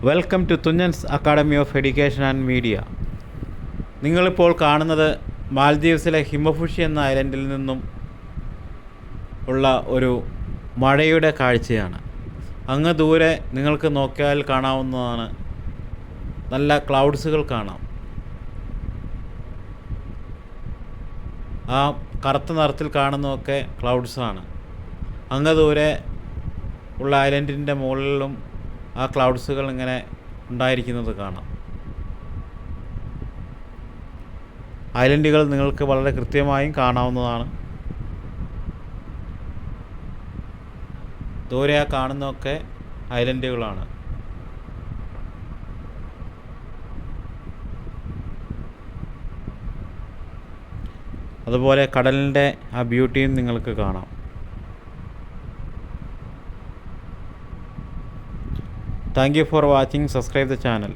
Welcome to Thunchan's academy of education and media. നിങ്ങളിപ്പോൾ കാണുന്നത് മാൽദീവ്സിലെ ഹിമഫുഷി എന്ന ഐലൻഡിൽ നിന്നും ഉള്ള ഒരു മഴയുടെ കാഴ്ചയാണ്. അങ്ങ് ദൂരെ നിങ്ങൾക്ക് നോക്കിയാൽ കാണാവുന്നതാണ്, നല്ല ക്ലൗഡ്സുകൾ കാണാം. ആ കറുത്ത നിറത്തിൽ കാണുന്നതൊക്കെ ക്ലൗഡ്സാണ്. അങ്ങ് ദൂരെ ഉള്ള ഐലൻഡിൻ്റെ മുകളിലും ആ ക്ലൗഡ്സുകൾ ഇങ്ങനെ ഉണ്ടായിരിക്കുന്നത് കാണാം. ഐലൻഡുകൾ നിങ്ങൾക്ക് വളരെ കൃത്യമായും കാണാവുന്നതാണ്. ദൂരെ ആ കാണുന്നതൊക്കെ ഐലൻഡുകളാണ്. അതുപോലെ കടലിൻ്റെ ആ ബ്യൂട്ടിയും നിങ്ങൾക്ക് കാണാം. Thank you for watching. Subscribe the channel.